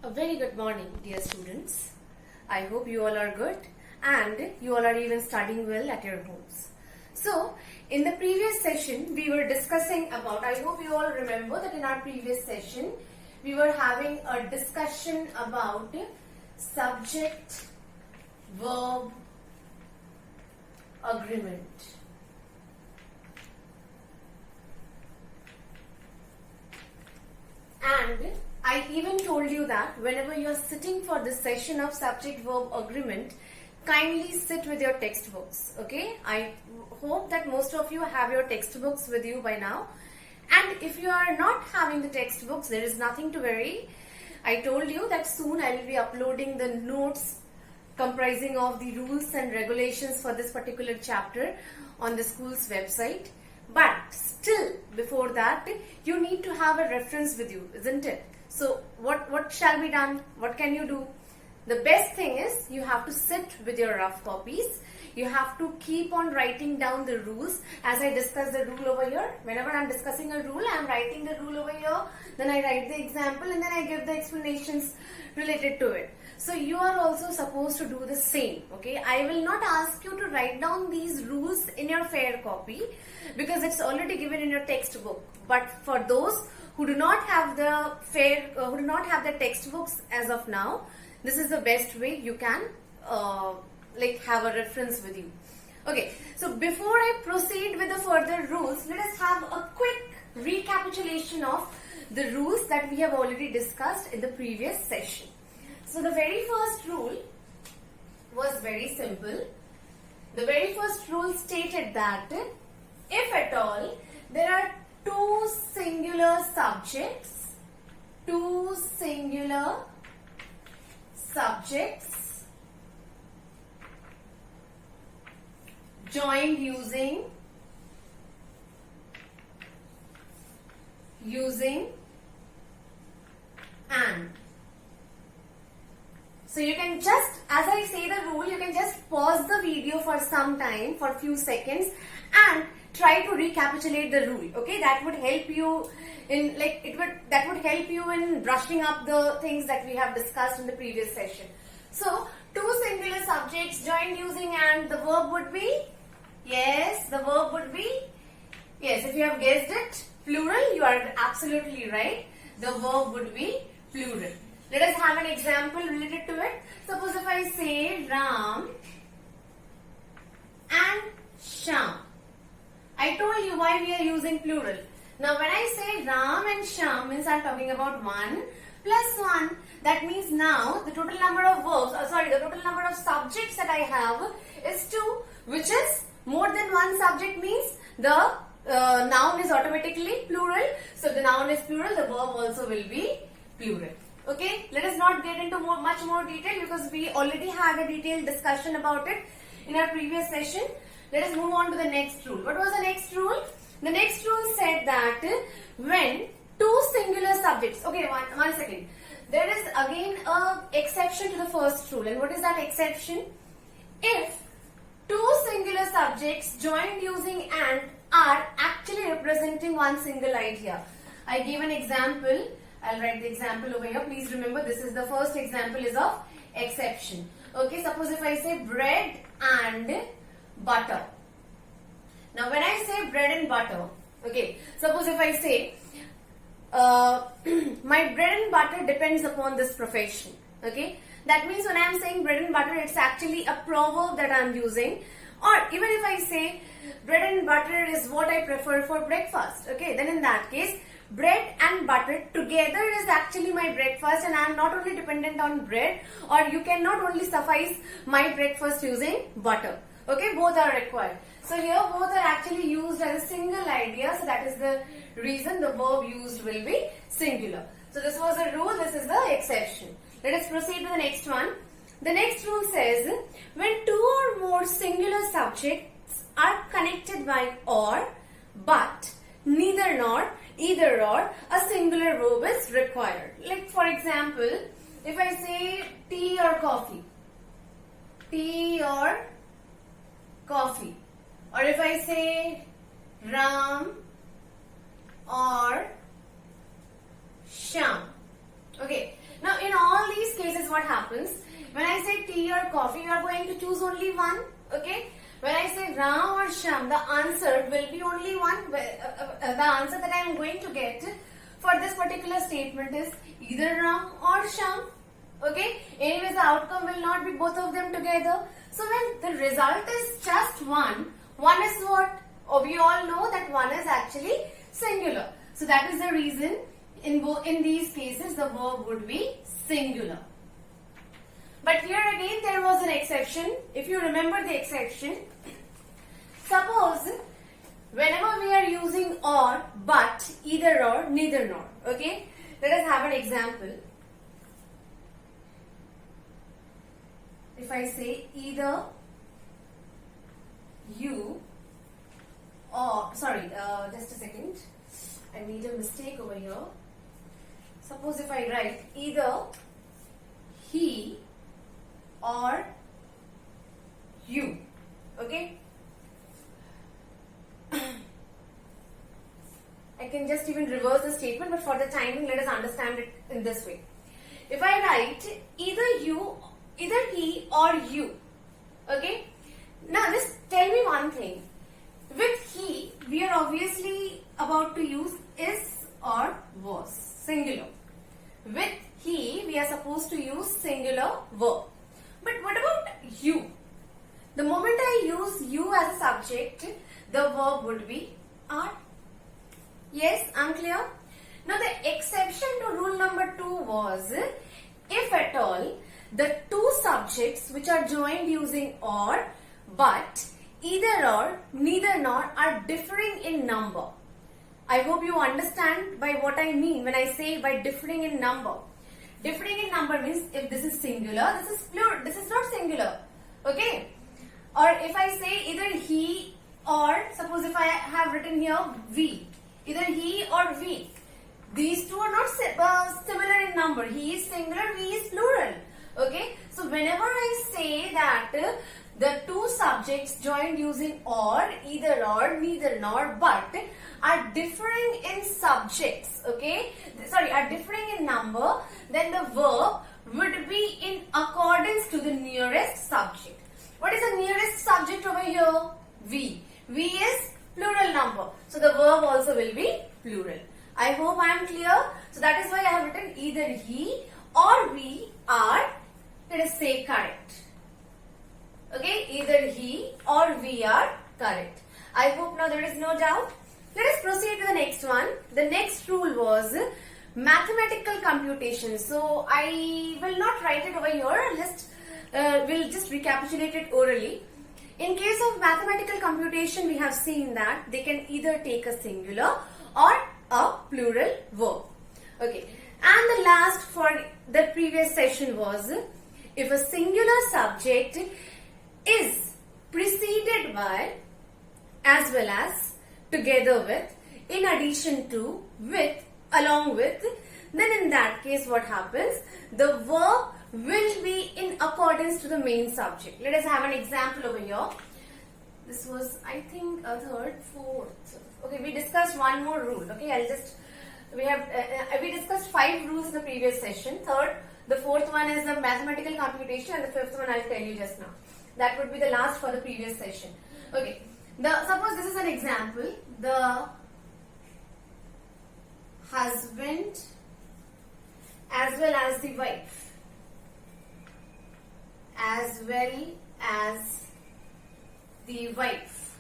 A very good morning, dear students. I hope you all are good and you all are even studying well at your homes. So, in the previous session, we were discussing about, I hope you all remember that in our previous session, we were having a discussion about subject verb agreement. And I even told you that whenever you are sitting for this session of subject verb agreement, kindly sit with your textbooks. Okay, I hope that most of you have your textbooks with you by now. And if you are not having the textbooks, there is nothing to worry. I told you that soon I will be uploading the notes comprising of the rules and regulations for this particular chapter on the school's website. But still, before that, you need to have a reference with you, isn't it? So, what shall be done? What can you do? The best thing is you have to sit with your rough copies. You have to keep on writing down the rules. As I discuss the rule over here, whenever I am discussing a rule, I am writing the rule over here. Then I write the example and then I give the explanations related to it. So you are also supposed to do the same. Okay, I will not ask you to write down these rules in your fair copy because it's already given in your textbook. But for those who do not have the textbooks as of now, this is the best way you can have a reference with you. Okay, so before I proceed with the further rules, let us have a quick recapitulation of the rules that we have already discussed in the previous session. So the very first rule was very simple. The very first rule stated that if at all there are two singular subjects joined using and. So you can just, as I say the rule, you can just pause the video for some time, for a few seconds, and try to recapitulate the rule. Okay, that would help you in brushing up the things that we have discussed in the previous session. So two singular subjects joined using and, the verb would be, yes, if you have guessed it, plural, you are absolutely right. The verb would be plural. Let us have an example related to it. Suppose if I say Ram and Shyam. I told you why we are using plural. Now when I say Ram and Shyam means I am talking about 1 plus 1. That means now the total number of the total number of subjects that I have is 2, which is more than one subject means the noun is automatically plural. So the noun is plural, the verb also will be plural. Okay, let us not get into much more detail because we already had a detailed discussion about it in our previous session. Let us move on to the next rule. What was the next rule? The next rule said that when two singular subjects, okay, one second. There is again an exception to the first rule. And what is that exception? If two singular subjects joined using and are actually representing one single idea. I gave an example. I'll write the example over here. Please remember, this is the first example is of exception. Okay, suppose if I say bread and butter. Now when I say bread and butter, okay, suppose if I say my bread and butter depends upon this profession. Okay, that means when I am saying bread and butter, it's actually a proverb that I am using. Or even if I say bread and butter is what I prefer for breakfast. Okay, then in that case, bread and butter together is actually my breakfast and I am not only dependent on bread, or you cannot only suffice my breakfast using butter. Okay, both are required. So here both are actually used as a single idea. So that is the reason the verb used will be singular. So this was a rule, this is the exception. Let us proceed to the next one. The next rule says when two or more singular subjects are connected by or, but, neither nor, either or, a singular verb is required. Like for example, if I say tea or coffee, or if I say Ram or Shyam. Okay, now in in all these cases, what happens? When I say tea or coffee, you are going to choose only one. Okay. When I say Ram or Sham, the answer will be only one. The answer that I am going to get for this particular statement is either Ram or Sham. Okay. Anyways, the outcome will not be both of them together. So when the result is just one is what? Oh, we all know that one is actually singular. So that is the reason in these cases the verb would be singular. But here again there was an exception. If you remember the exception, suppose whenever we are using or, but, either or, neither nor. Okay, let us have an example. If I say either you or, sorry, just a second, I made a mistake over here. Suppose if I write either he or you. Okay, I can just even reverse the statement, but for the timing, let us understand it in this way. If I write either he or you, okay, now just tell me one thing. With he, we are obviously about to use is or was, singular. With he, we are supposed to use singular verb. But what about you? The moment I use you as a subject, the verb would be are. Yes, I'm clear? Now the exception to rule number 2 was, if at all, the two subjects which are joined using or, but, either or, neither nor are differing in number. I hope you understand by what I mean when I say by differing in number. Differing in number means if this is singular, this is plural, this is not singular. Okay? Or if I say either he or, suppose if I have written here we, either he or we, these two are not similar in number. He is singular, we is plural. Okay? So whenever I say that the two subjects joined using or, either or, neither nor, but are differing in subjects, okay, sorry, are differing in number, then the verb would be in accordance to the nearest subject. What is the nearest subject over here? We. We is plural number. So the verb also will be plural. I hope I am clear. So that is why I have written either he or we are, let us say, correct. Okay, either he or we are correct. I hope now there is no doubt. Let us proceed to the next one. The next rule was mathematical computation. So I will not write it over here. We'll just recapitulate it orally. In case of mathematical computation, we have seen that they can either take a singular or a plural verb. Okay. And the last for the previous session was, if a singular subject is preceded by, as well as, together with, in addition to, with, along with, then in that case what happens? The verb will be in accordance to the main subject. Let us have an example over here. This was, I think, a third, fourth. Okay, we discussed one more rule. Okay, we discussed 5 rules in the previous session. The fourth one is the mathematical computation, and the fifth one I'll tell you just now. That would be the last for the previous session. Okay. Suppose this is an example. The husband as well as the wife, as well as the wife,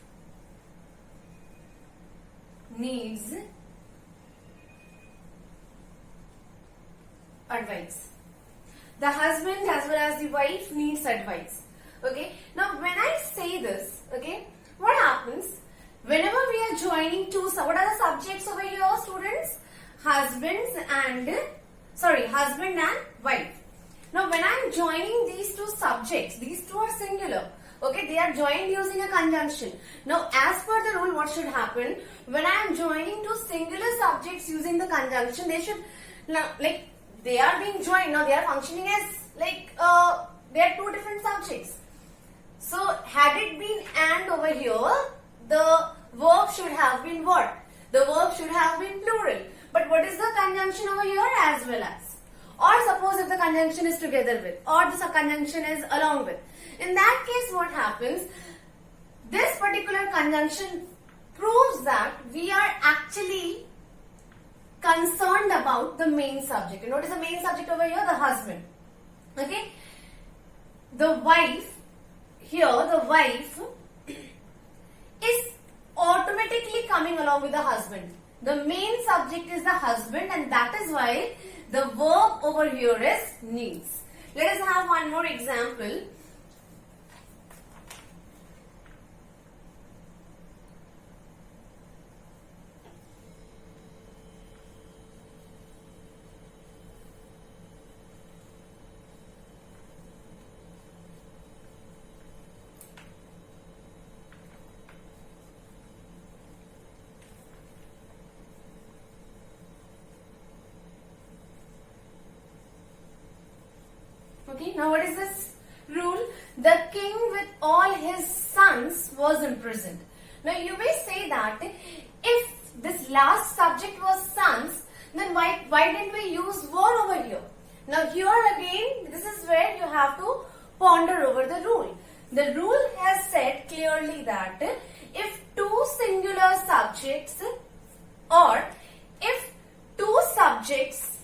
needs advice. The husband as well as the wife needs advice. Okay. Now when I say this, okay, what happens? Whenever we are joining two, what are the subjects over here, students? Husband and wife. Now when I am joining these two subjects, these two are singular. Okay, they are joined using a conjunction. Now as per the rule, what should happen? When I am joining two singular subjects using the conjunction, they should, now, like, they are being joined. Now they are functioning as like they are two different subjects. So had it been and over here, the verb should have been what? The verb should have been plural. But what is the conjunction over here? As well as. Or suppose if the conjunction is together with, or the conjunction is along with. In that case, what happens? This particular conjunction proves that we are actually concerned about the main subject. You notice the main subject over here, the husband. Okay? The wife, here the wife is automatically coming along with the husband. The main subject is the husband, and that is why the verb over here is needs. Let us have one more example. Okay, now what is this rule? The king with all his sons was imprisoned. Now you may say that if this last subject was sons, then why didn't we use were over here? Now here again, this is where you have to ponder over the rule. The rule has said clearly that if two singular subjects or if two subjects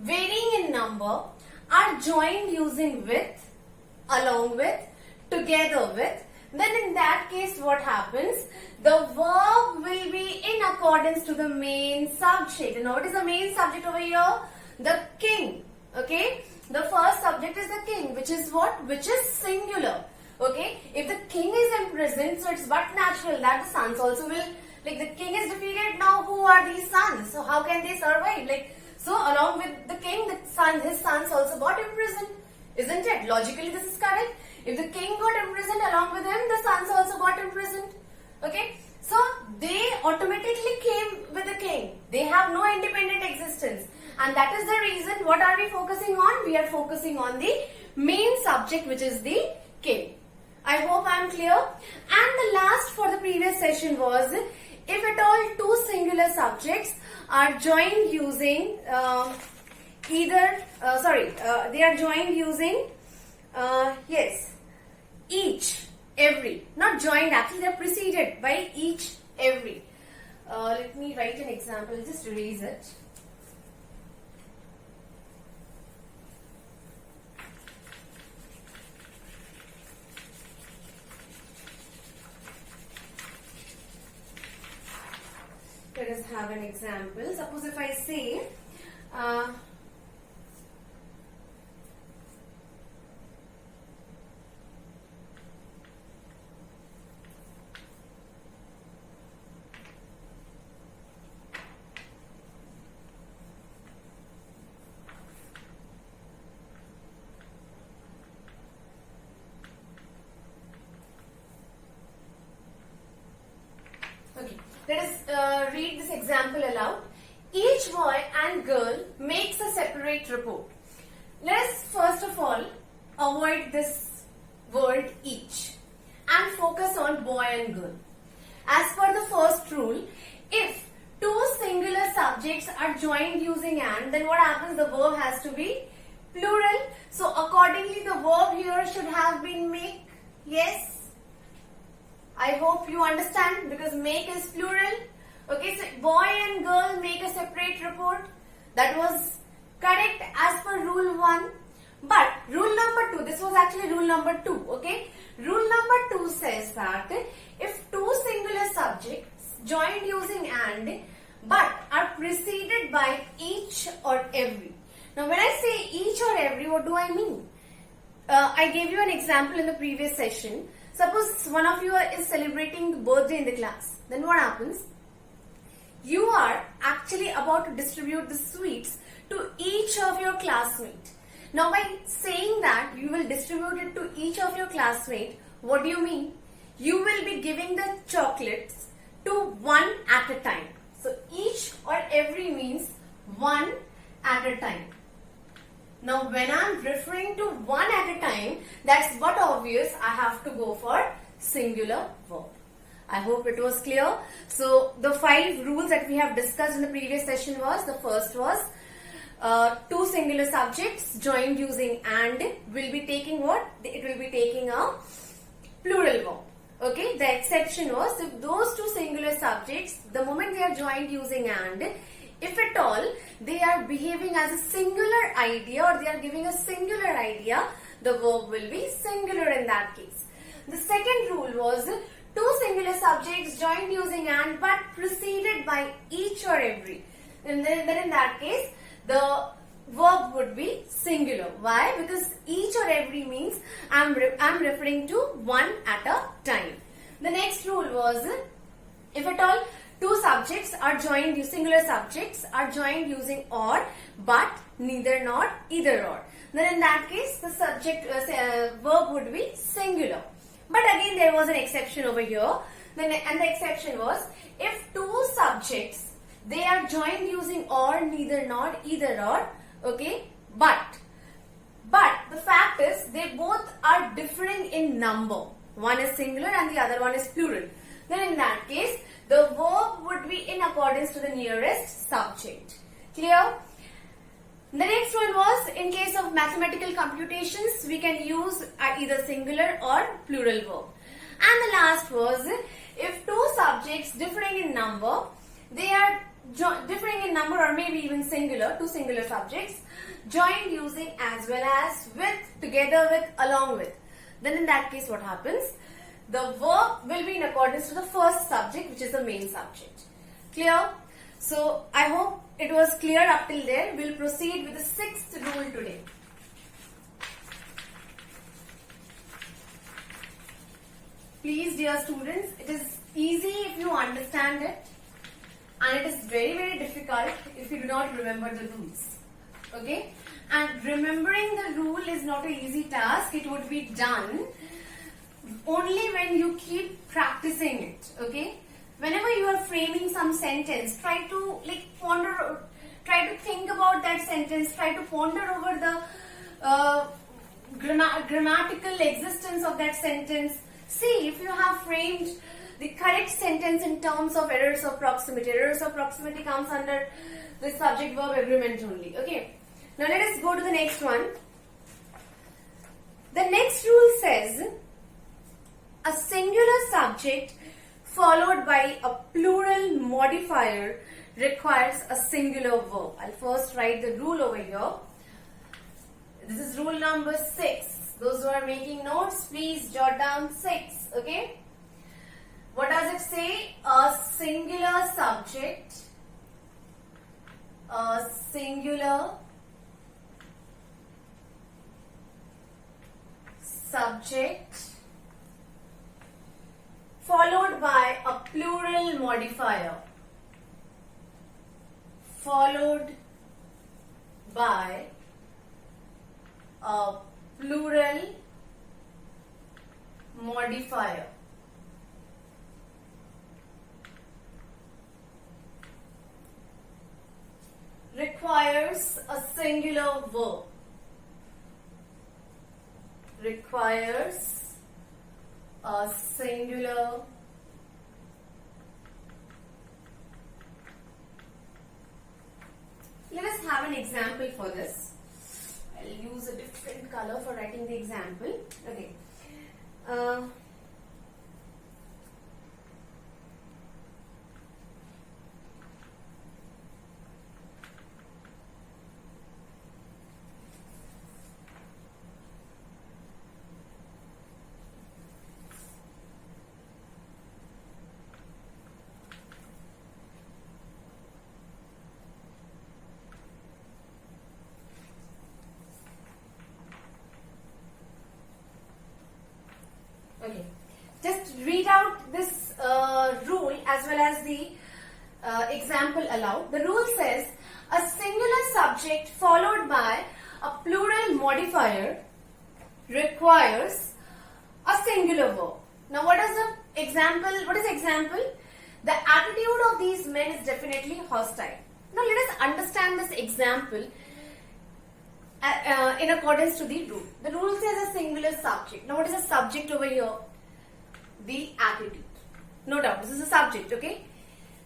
varying in number are joined using with, along with, together with, then in that case what happens? The verb will be in accordance to the main subject. And what is the main subject over here? The king. Okay? The first subject is the king, which is what? Which is singular. Okay? If the king is imprisoned, so it's but natural that the sons also will, like the king is defeated, now who are these sons? So how can they survive? So along with the king, his sons also got imprisoned. Isn't it? Logically this is correct. If the king got imprisoned, along with him, the sons also got imprisoned. Okay? So they automatically came with the king. They have no independent existence. And that is the reason, what are we focusing on? We are focusing on the main subject, which is the king. I hope I am clear. And the last for the previous session was, if at all two singular subjects are joined using they are joined using each, every, not joined, actually they are preceded by each, every. Let me write an example, just erase it. Let us have an example. Suppose if I say, okay, let us read this example aloud. Each boy and girl makes a separate report. Let us first of all avoid this word each and focus on boy and girl. As per the first rule, if two singular subjects are joined using and, then what happens? The verb has to be plural. So accordingly the verb here should have been make. Yes? I hope you understand, because make is plural. Okay, so boy and girl make a separate report. That was correct as per rule 1. But rule number 2, this was actually rule number 2. Okay, rule number 2 says that if two singular subjects joined using and but are preceded by each or every. Now when I say each or every, what do I mean? I gave you an example in the previous session. Suppose one of you is celebrating the birthday in the class. Then what happens? You are actually about to distribute the sweets to each of your classmates. Now by saying that you will distribute it to each of your classmates, what do you mean? You will be giving the chocolates to one at a time. So each or every means one at a time. Now when I am referring to one at a time, that's but obvious, I have to go for singular verb. I hope it was clear. So the 5 rules that we have discussed in the previous session was, the first was two singular subjects joined using and will be taking what? It will be taking a plural verb. Okay, the exception was if those two singular subjects, the moment they are joined using and, if at all they are behaving as a singular idea or they are giving a singular idea, the verb will be singular in that case. The second rule was two singular subjects joined using and but preceded by each or every. And then in that case, the verb would be singular. Why? Because each or every means I'm referring to one at a time. The next rule was if at all two subjects are joined, singular subjects are joined using or, but neither nor, either or. Then in that case, the subject verb would be singular. But again, there was an exception over here. And the exception was if two subjects, they are joined using or, neither nor, either or. Okay, but the fact is they both are differing in number. One is singular and the other one is plural. Then in that case, the verb would be in accordance to the nearest subject. Clear? The next one was in case of mathematical computations, we can use either singular or plural verb. And the last was if two subjects differing in number, they are differing in number or maybe even singular, two singular subjects, joined using as well as, with, together with, along with. Then in that case what happens? The verb will be in accordance to the first subject, which is the main subject. Clear? So I hope it was clear up till there. We'll proceed with the sixth rule today. Please, dear students, it is easy if you understand it. And it is very, very difficult if you do not remember the rules. Okay? And remembering the rule is not an easy task. It would be done only when you keep practicing it. Okay? Whenever you are framing some sentence, try to ponder, try to think about that sentence, try to ponder over the grammatical existence of that sentence. See if you have framed the correct sentence in terms of errors of proximity. Errors of proximity comes under the subject-verb agreement only. Okay. Now let us go to the next one. The next rule says a singular subject followed by a plural modifier requires a singular verb. I'll first write the rule over here. This is rule number 6. Those who are making notes, please jot down 6. Okay. What does it say? A singular subject, a singular subject followed by a plural modifier, followed by a plural modifier. Requires a singular verb. Requires a singular Let us have an example for this. I'll use a different color for writing the example. Okay. Okay, just read out this rule as well as the example aloud. The rule says a singular subject followed by a plural modifier requires a singular verb. Now what is the example? What is the example? The attitude of these men is definitely hostile. Now let us understand this example in accordance to the rule. The rule says a singular subject. Now what is the subject over here? The attitude. No doubt, this is a subject, okay?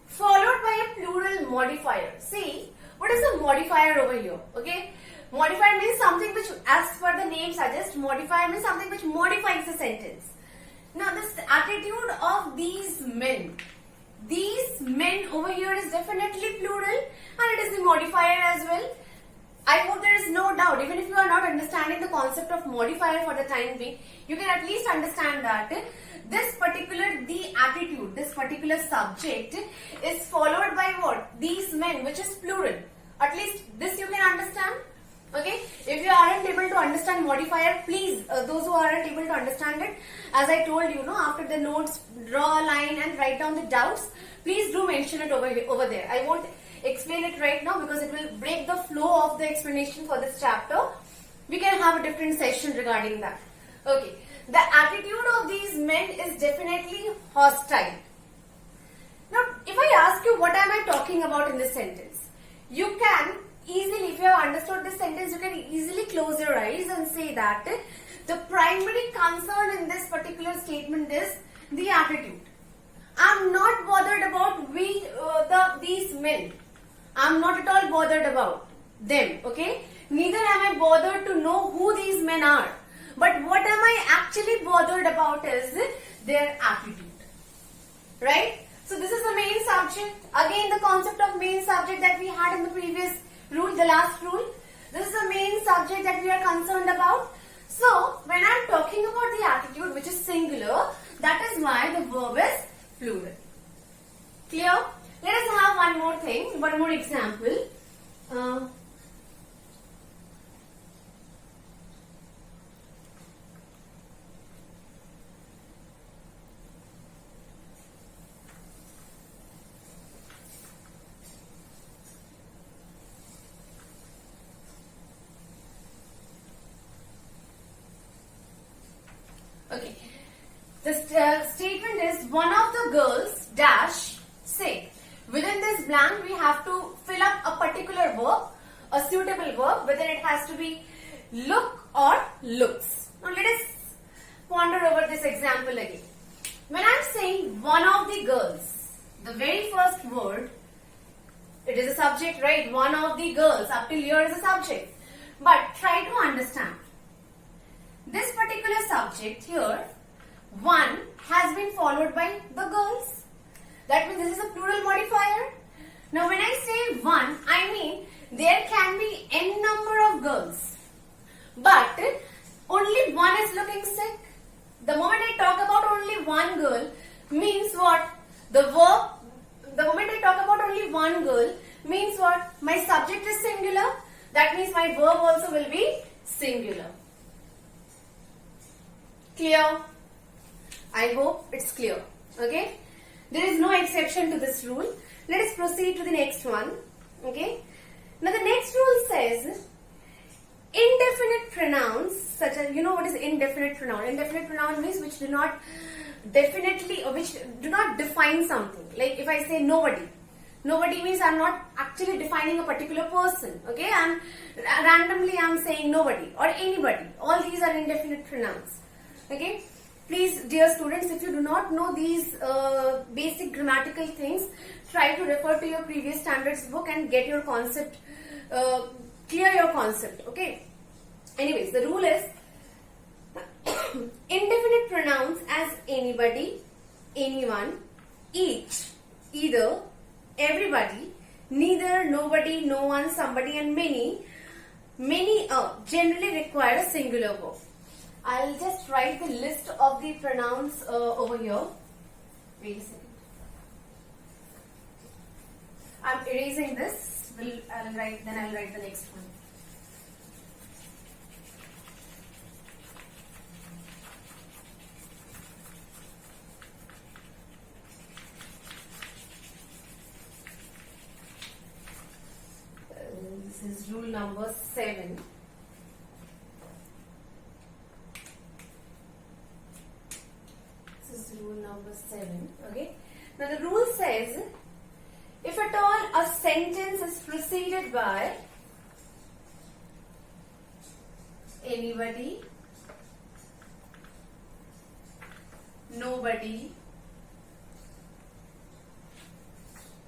Followed by a plural modifier. See, What is a modifier over here? Okay, modifier means something which, as per the name suggests, modifier means something which modifies the sentence. Now, this attitude of these men over here is definitely plural, and it is the modifier as well. I hope there is no doubt. Even if you are not understanding the concept of modifier for the time being, you can at least understand that this particular subject is followed by what? These men, which is plural. At least this you can understand. Okay, if you aren't able to understand modifier, please, those who aren't able to understand it, as I told you, after the notes, draw a line and write down the doubts. Please do mention it over there. I won't explain it right now because it will break the flow of the explanation for this chapter. We can have a different session regarding that. Okay, the attitude of these men is definitely hostile. Now, if I ask you what am I talking about in this sentence, you can easily, if you have understood this sentence, you can easily close your eyes and say that the primary concern in this particular statement is the attitude. I'm not bothered about these men. I'm not at all bothered about them. Okay, neither am I bothered to know who these men are. But what am I actually bothered about is their attitude. Right? So this is the main subject. Again, the concept of main subject that we had in the previous rule, the last rule. This is the main subject that we are concerned about. So, when I am talking about the attitude which is singular, that is why the verb is plural. Clear? Let us have one more thing, one more example. Okay, the statement is one of the girls dash sick. Within this blank, we have to fill up a particular verb, a suitable verb, whether it has to be look or looks. Now let us ponder over this example again. When I am saying one of the girls, the very first word, it is a subject, right? One of the girls, up till here is a subject. But try to understand. This particular subject here, one has been followed by the girls. That means this is a plural modifier. Now when I say one, I mean there can be n number of girls. But only one is looking sick. The moment I talk about only one girl means what? The moment I talk about only one girl means what? My subject is singular. That means my verb also will be singular. Clear? I hope it's clear. Okay? There is no exception to this rule. Let us proceed to the next one. Okay? Now the next rule says indefinite pronouns such as, you know what is indefinite pronoun? Indefinite pronoun means which do not define something. Like if I say nobody. Nobody means I'm not actually defining a particular person. Okay? Randomly I'm saying nobody or anybody. All these are indefinite pronouns. Okay, please, dear students, if you do not know these basic grammatical things, try to refer to your previous standards book and get your concept, clear your concept. Okay. Anyways, the rule is indefinite pronouns as anybody, anyone, each, either, everybody, neither, nobody, no one, somebody, and many generally require a singular verb. I'll just write the list of the pronouns over here. Wait a second. I'm erasing this. I'll write the next one. This is rule number 7. Rule number 7. Okay. Now the rule says, if at all a sentence is preceded by anybody, nobody,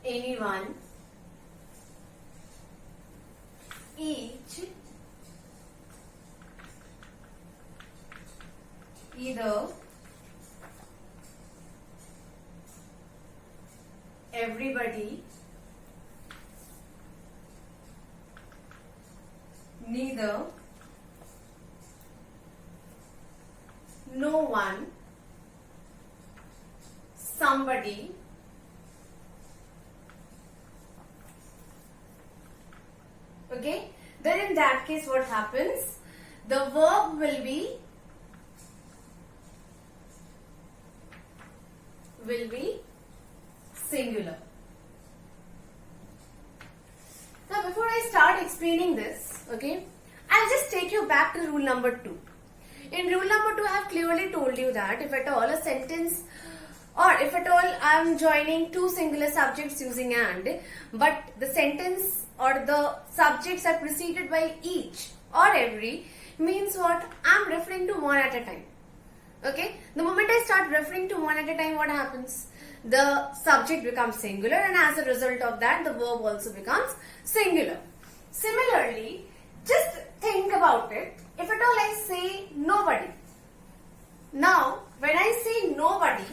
anyone, each, either, everybody, neither, no one, somebody, okay. Then in that case what happens? The verb will be singular. Now before I start explaining this, okay, I'll just take you back to rule number 2. In rule number 2, I have clearly told you that if at all a sentence, or if at all I am joining two singular subjects using and, but the sentence or the subjects are preceded by each or every, means what? I am referring to one at a time. Okay, the moment I start referring to one at a time, what happens? The subject becomes singular, and as a result of that, the verb also becomes singular. Similarly, just think about it. If at all I say nobody. Now, when I say nobody,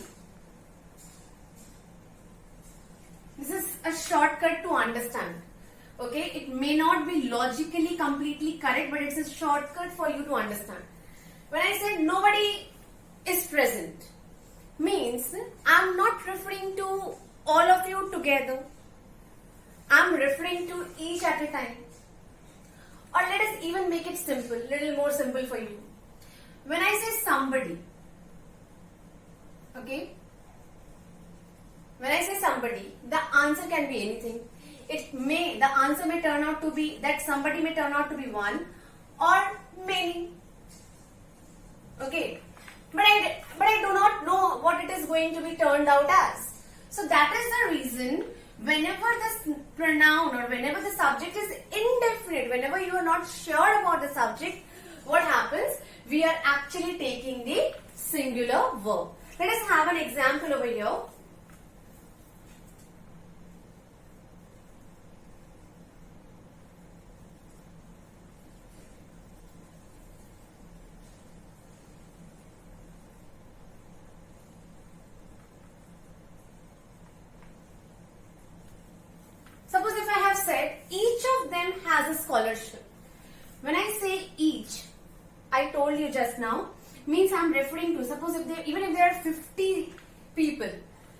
this is a shortcut to understand. Okay, it may not be logically completely correct, but it's a shortcut for you to understand. When I say nobody is present, means I'm not referring to all of you together. I'm referring to each at a time. Or let us even make it simple, little more simple for you. When I say somebody, okay, when I say somebody, the answer can be anything. The answer may turn out to be, that somebody may turn out to be one or many. Okay. But I do not know what it is going to be turned out as. So that is the reason whenever this pronoun or whenever the subject is indefinite, whenever you are not sure about the subject, what happens? We are actually taking the singular verb. Let us have an example over here. Suppose if I have said each of them has a scholarship. When I say each, I told you just now, means I am referring to, suppose even if there are 50 people,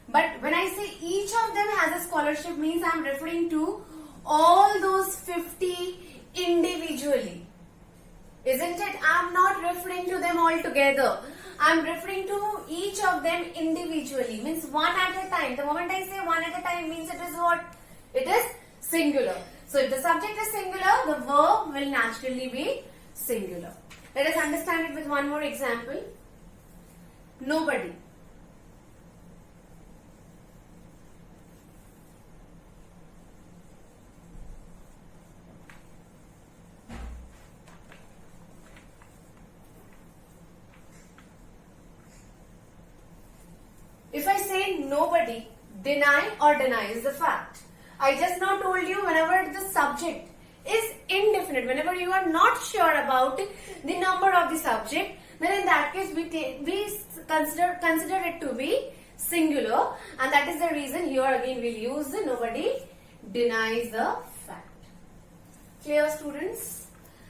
but when I say each of them has a scholarship, means I am referring to all those 50 individually. Isn't it? I am not referring to them all together. I am referring to each of them individually, means one at a time. The moment I say one at a time, means it is what? It is singular. So if the subject is singular, the verb will naturally be singular. Let us understand it with one more example. Nobody. If I say nobody, deny or denies the fact. I just now told you whenever the subject is indefinite, whenever you are not sure about the number of the subject, then in that case we consider it to be singular, and that is the reason here again we will use the nobody denies the fact. Clear, students?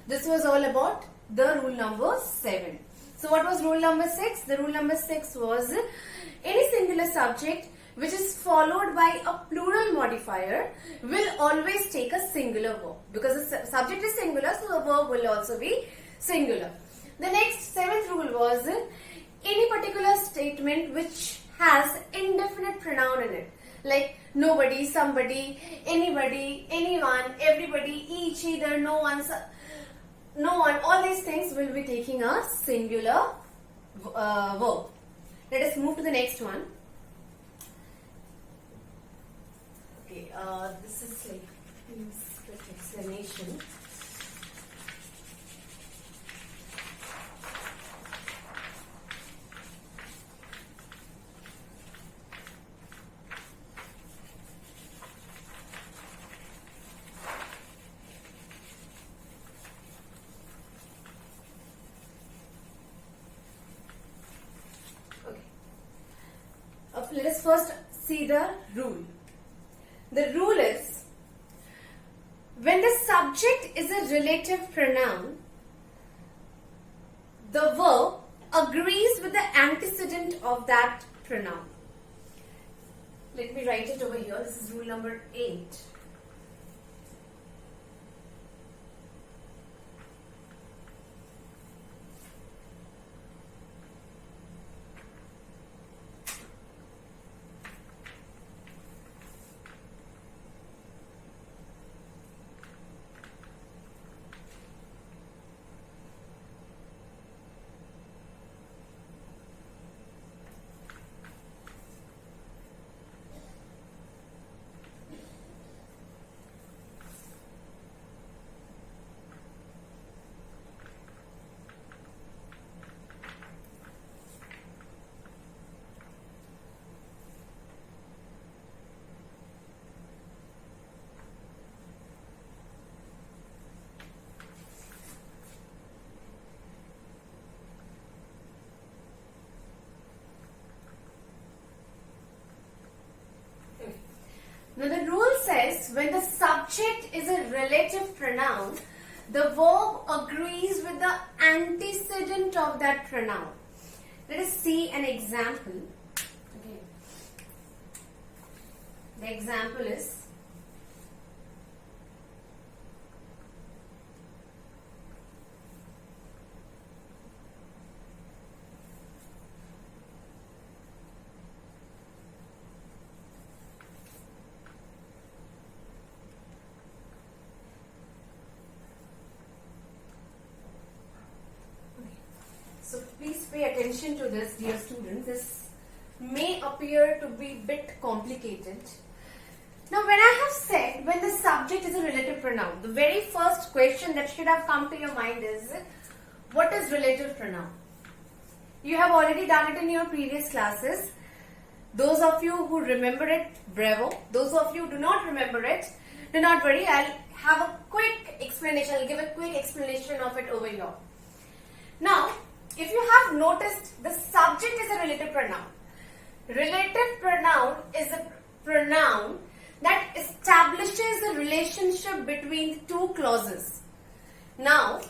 This was all about the rule number 7. So what was rule number 6? The rule number 6 was any singular subject which is followed by a plural modifier will always take a singular verb. Because the subject is singular, so the verb will also be singular. The next 7th rule was any particular statement which has indefinite pronoun in it. Like nobody, somebody, anybody, anyone, everybody, each, either, no one, all these things will be taking a singular verb. Let us move to the next one. Okay, this is like quick explanation. let us first see the rule. The rule is, when the subject is a relative pronoun, the verb agrees with the antecedent of that pronoun. Let me write it over here. This is rule number 8. Now the rule says, when the subject is a relative pronoun, the verb agrees with the antecedent of that pronoun. Let us see an example. Okay. The example is, so please pay attention to this, dear students. This may appear to be a bit complicated. Now, when I have said when the subject is a relative pronoun, the very first question that should have come to your mind is, what is relative pronoun? You have already done it in your previous classes. Those of you who remember it, bravo. Those of you who do not remember it, do not worry. I'll have a quick explanation. I'll give a quick explanation of it over here. Now, if you have noticed, the subject is a relative pronoun. Relative pronoun is a pronoun that establishes a relationship between two clauses. Now,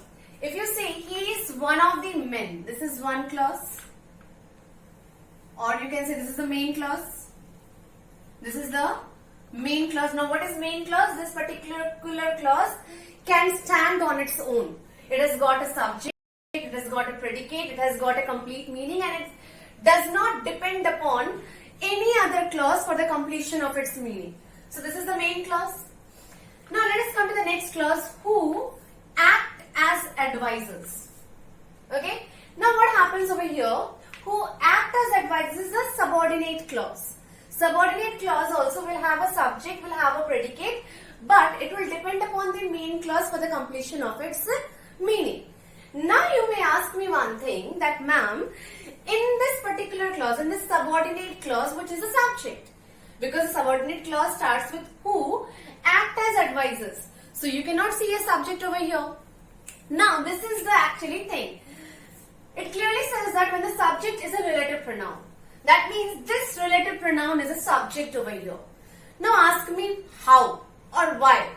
if you say he is one of the men, this is one clause. Or you can say this is the main clause. This is the main clause. Now, what is main clause? This particular clause can stand on its own. It has got a subject. It has got a predicate, it has got a complete meaning, and it does not depend upon any other clause for the completion of its meaning. So this is the main clause. Now let us come to the next clause, who act as advisors. Okay. Now what happens over here? Who act as advisors is a subordinate clause. Subordinate clause also will have a subject, will have a predicate, but it will depend upon the main clause for the completion of its meaning. Now you may ask me one thing, that ma'am, in this particular clause, in this subordinate clause, which is the subject, because the subordinate clause starts with who act as advisors. So you cannot see a subject over here. Now this is the actually thing. It clearly says that when the subject is a relative pronoun, that means this relative pronoun is a subject over here. Now ask me how or why.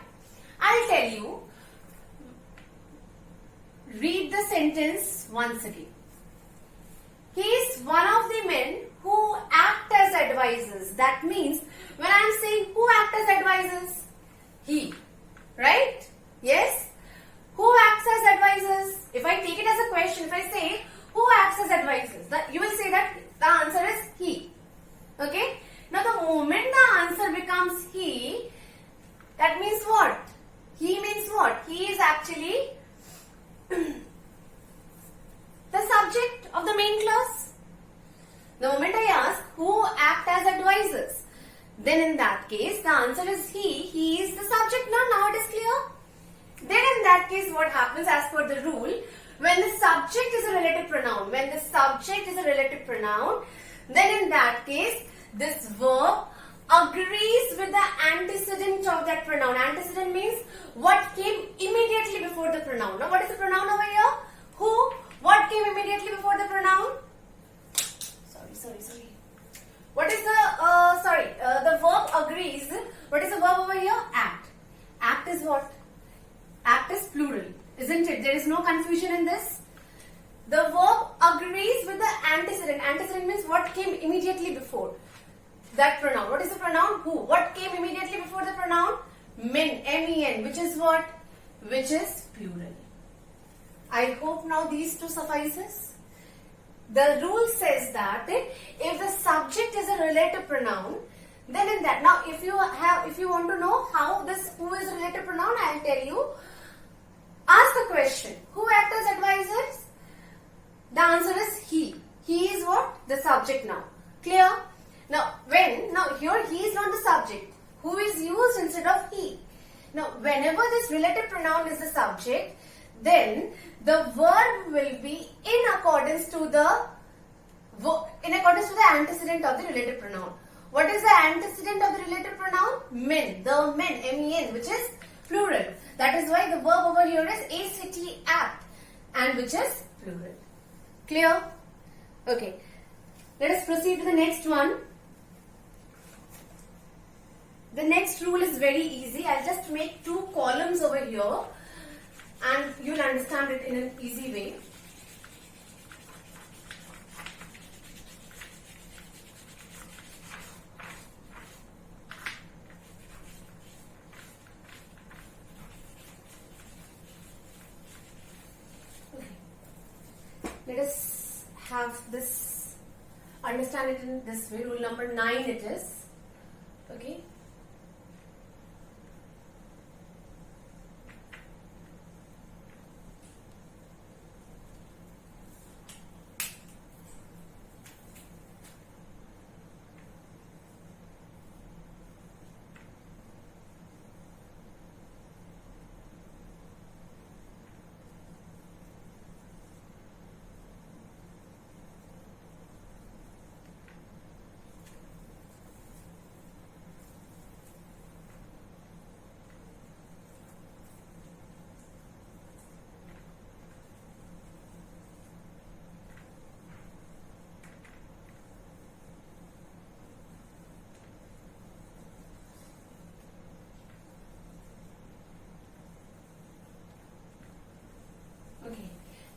I'll tell you. Read the sentence once again. He is one of the men who act as advisors. That means when I am saying who act as advisors, he, right? Yes? Who acts as advisors? If I take it as a question, if I say who acts as advisors, you will say that the answer is he. Okay? Now the moment the answer becomes he, that means what? He means what? He is actually the subject of the main clause. The moment I ask who act as advisors, then in that case the answer is he. He is the subject. Now it is clear. Then in that case what happens as per the rule, when the subject is a relative pronoun, then in that case this verb agrees with the antecedent of that pronoun. Antecedent means what came immediately before the pronoun. Now what is the pronoun over here? Who? What came immediately before the pronoun? Sorry. What is the in this? The verb agrees with the antecedent. Antecedent means what came immediately before that pronoun. What is the pronoun? Who. What came immediately before the pronoun? Men. M-E-N. Which is what? Which is plural. I hope now these two suffices. The rule says that if the subject is a relative pronoun, then in that, now if you want to know how this who is a relative pronoun, I'll tell you. Ask the question, who act as advisors? The answer is he. He is what? The subject now. Clear? Now here he is not the subject. Who is used instead of he? Now whenever this relative pronoun is the subject, then the verb will be in accordance to the antecedent of the relative pronoun. What is the antecedent of the relative pronoun? Men. The men. M-E-N, which is plural. That is why the verb over here is act, act, and which is plural. Clear? Okay. Let us proceed to the next one. The next rule is very easy. I'll just make 2 columns over here and you'll understand it in an easy way. Let us have this, understand it in this way. Rule number 9 it is. Okay.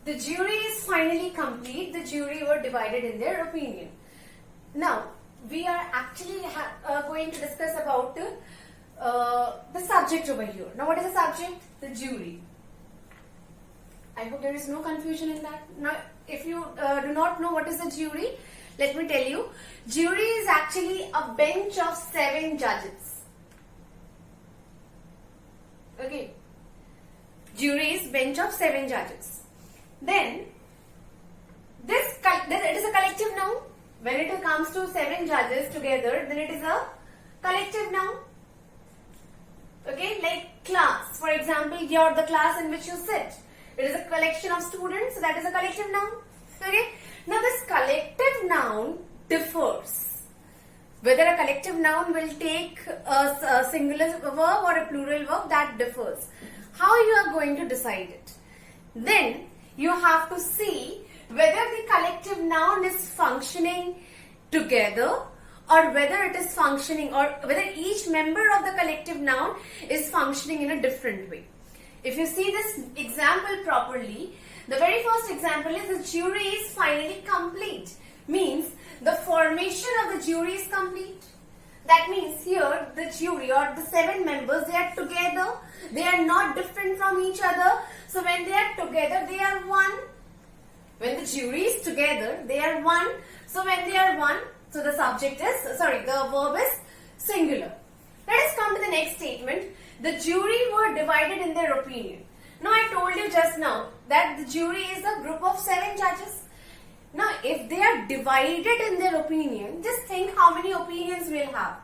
The jury is finally complete. The jury were divided in their opinion. Now, we are actually going to discuss about the subject over here. Now, what is the subject? The jury. I hope there is no confusion in that. Now, if you do not know what is the jury, let me tell you. Jury is actually a bench of 7 judges. Okay. Jury is bench of 7 judges. Then, it is a collective noun. When it comes to 7 judges together, then it is a collective noun. Okay, like class. For example, you're the class in which you sit. It is a collection of students, so that is a collective noun. Okay. Now, this collective noun differs. Whether a collective noun will take a singular verb or a plural verb, that differs. How you are going to decide it? Then, you have to see whether the collective noun is functioning together or whether it is functioning, or whether each member of the collective noun is functioning in a different way. If you see this example properly, the very first example is the jury is finally complete. Means the formation of the jury is complete. That means here the jury or the 7 members, they are together. They are not different from each other. So when they are together, they are one. When the jury is together, they are one. So when they are one, so the the verb is singular. Let us come to the next statement. The jury were divided in their opinion. Now I told you just now that the jury is a group of 7 judges. Now if they are divided in their opinion, just think how many opinions we'll have.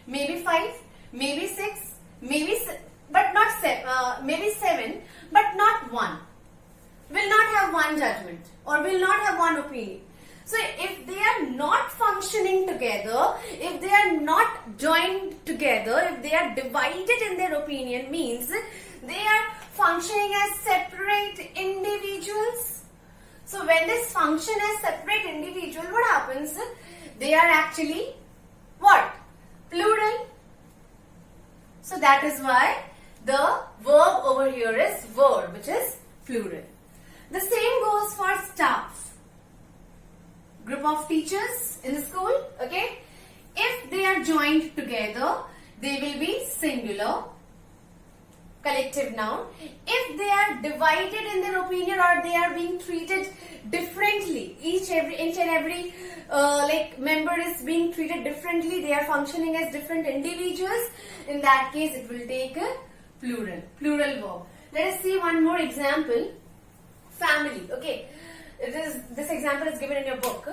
Maybe 5, maybe 6, maybe but not 7, maybe 7, but not 1. Will not have one judgment or will not have one opinion. So if they are not functioning together, if they are not joined together, if they are divided in their opinion, means they are functioning as separate individuals. So when this function as separate individual, what happens? They are actually what? Plural. So that is why the verb over here is were, which is plural. The same goes for staff. Group of teachers in the school, okay? If they are joined together, they will be singular, collective noun. If they are divided in their opinion or they are being treated differently, each and every like member is being treated differently, they are functioning as different individuals, in that case it will take a plural verb. Let us see one more example. Family, okay? This example is given in your book.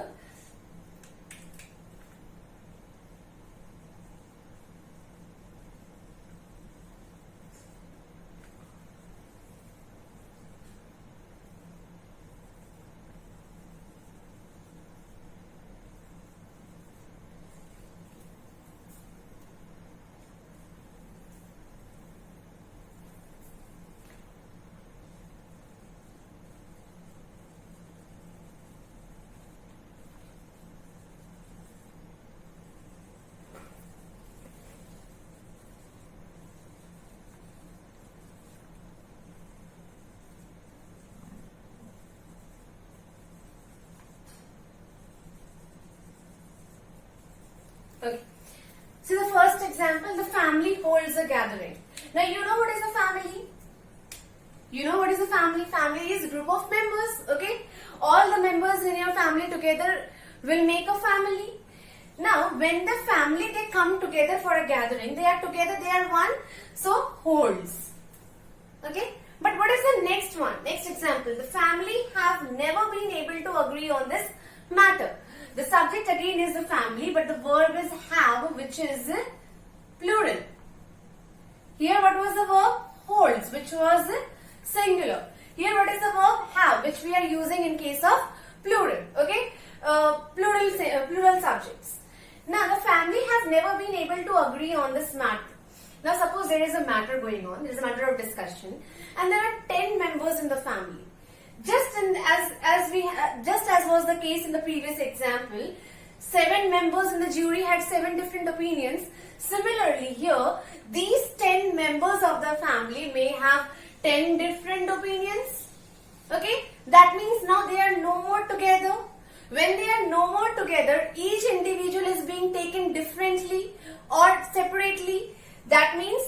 Okay. So the first example, the family holds a gathering. Now you know what is a family? You know what is a family? Family is a group of members, okay? All the members in your family together will make a family. Now when the family, they come together for a gathering, they are together, they are one, so holds. Okay? But what is the next one? Next example, the family have never been able to agree on this matter. The subject again is the family, but the verb is have, which is plural. Here what was the verb? Holds, which was singular. Here what is the verb? Have, which we are using in case of plural. Okay? Plural subjects. Now the family has never been able to agree on this matter. Now suppose there is a matter going on, there is a matter of discussion, and there are 10 members in the family. Just as was the case in the previous example, 7 members in the jury had 7 different opinions. Similarly here, these 10 members of the family may have 10 different opinions. Okay, that means now they are no more together. When they are no more together, each individual is being taken differently or separately. That means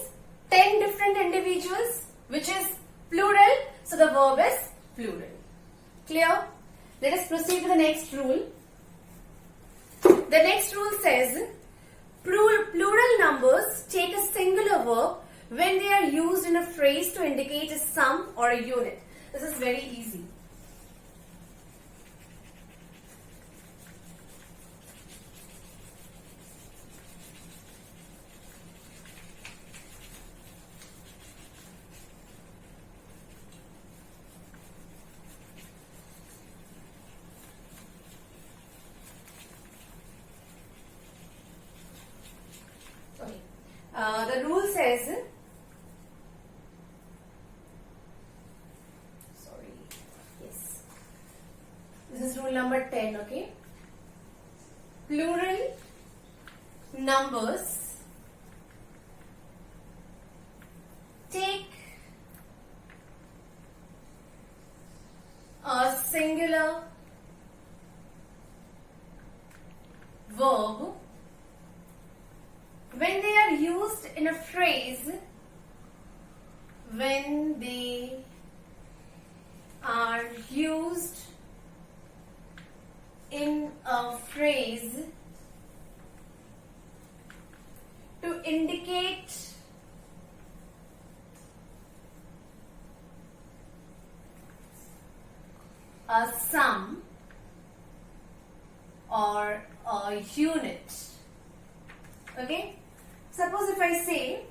10 different individuals, which is plural. So the verb is plural. Clear? Let us proceed to the next rule. The next rule says plural numbers take a singular verb when they are used in a phrase to indicate a sum or a unit. This is very easy. The rule says, this is rule number 10, okay? Plural numbers take a singular verb when they are used in a phrase, when they are used in a phrase to indicate a sum or a unit. Okay? Suppose if I say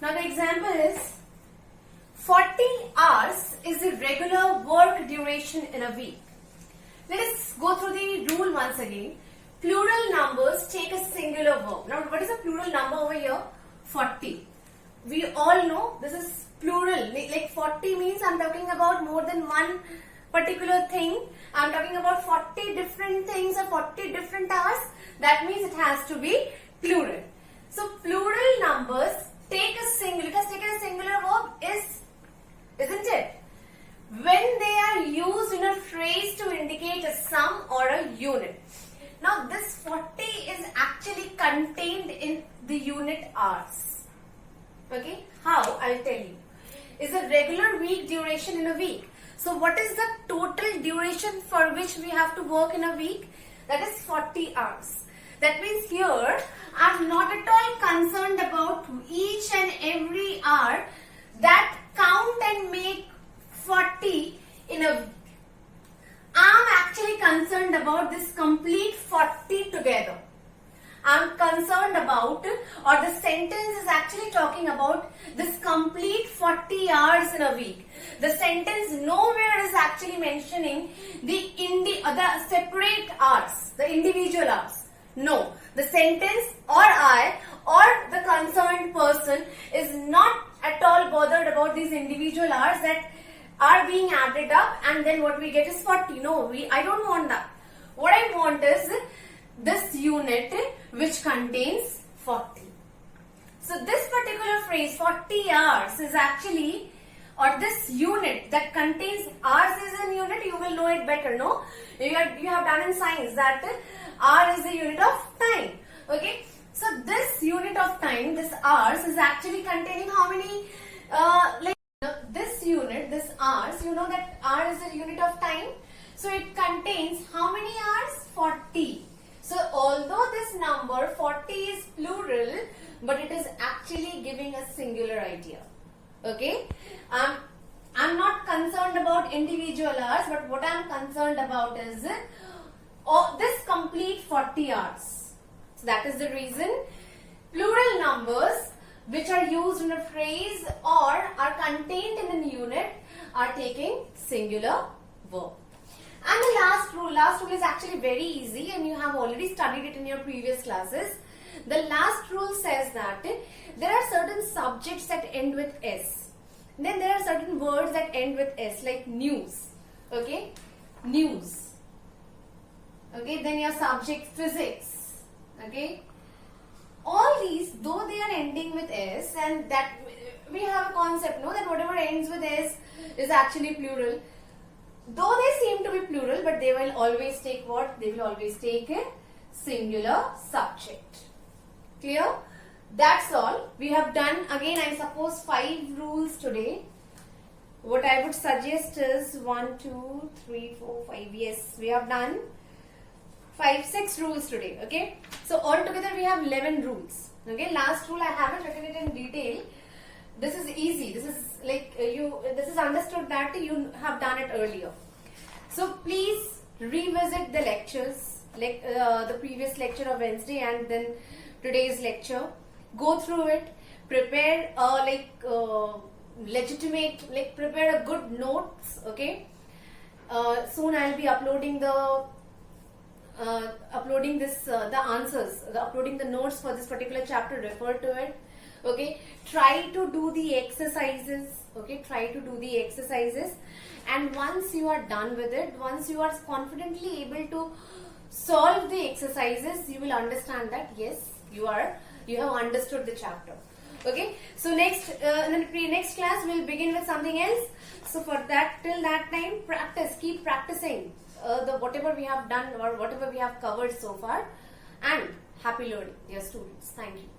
Now the example is 40 hours is the regular work duration in a week. Let us go through the rule once again. Plural numbers take a singular verb. Now what is a plural number over here? 40. We all know this is plural. Like 40 means I'm talking about more than one particular thing. I'm talking about 40 different things or 40 different hours. That means it has to be plural. So plural numbers take a singular. It has taken a singular verb isn't it? When they are used in a phrase to indicate a sum or a unit. Now this 40 is actually contained in the unit hours. Okay, how? I'll tell you. Is a regular week duration in a week. So what is the total duration for which we have to work in a week? That is 40 hours. That means here I'm not at all concerned about each and every hour that count and make 40 in a week. I'm actually concerned about this complete 40 together. I'm concerned about, or the sentence is actually talking about this complete 40 hours in a week. The sentence nowhere is actually mentioning the separate hours, the individual hours. No, the sentence or I or the concerned person is not at all bothered about these individual hours that are being added up and then what we get is 40. No, I don't want that. What I want is this unit which contains 40. So this particular phrase 40 hours is actually, or this unit that contains hours is a unit, you will know it better, no? You have done in science that hour is the unit of time. Okay, so this unit of time, this hours is actually containing how many this unit, this hours, you know that hour is a unit of time. So it contains how many hours? 40. So although this number 40 is plural, but it is actually giving a singular idea. Okay, I'm not concerned about individual hours, but what I'm concerned about is this complete 40 hours. So that is the reason plural numbers which are used in a phrase or are contained in a unit are taking singular verb. And the last rule is actually very easy and you have already studied it in your previous classes. The last rule says that there are certain subjects that end with S. Then there are certain words that end with S, like news. Okay, news. Okay, then your subject physics. Okay, all these, though they are ending with S, and that we have a concept, no, that whatever ends with S is actually plural. Though they seem to be plural, but they will always take what? They will always take a singular subject. Clear? That's all. We have done, again, I suppose 5 rules today. What I would suggest is 1, 2, 3, 4, 5. Yes, we have done 6 rules today. Okay. So altogether we have 11 rules. Okay. Last rule I haven't written it in detail. This is easy. This is like this is understood that you have done it earlier. So please revisit the lectures, like the previous lecture of Wednesday and then today's lecture. Go through it. Prepare legitimate, prepare a good notes. Okay. Soon I'll be uploading the answers, uploading the notes for this particular chapter. Refer to it. Okay, try to do the exercises. Okay, try to do the exercises, and once you are done with it, once you are confidently able to solve the exercises, you will understand that yes, you have understood the chapter. Okay, so next in the next class we'll begin with something else. So for that, till that time, practice, keep practicing the whatever we have done or whatever we have covered so far, and happy learning, dear students. Thank you.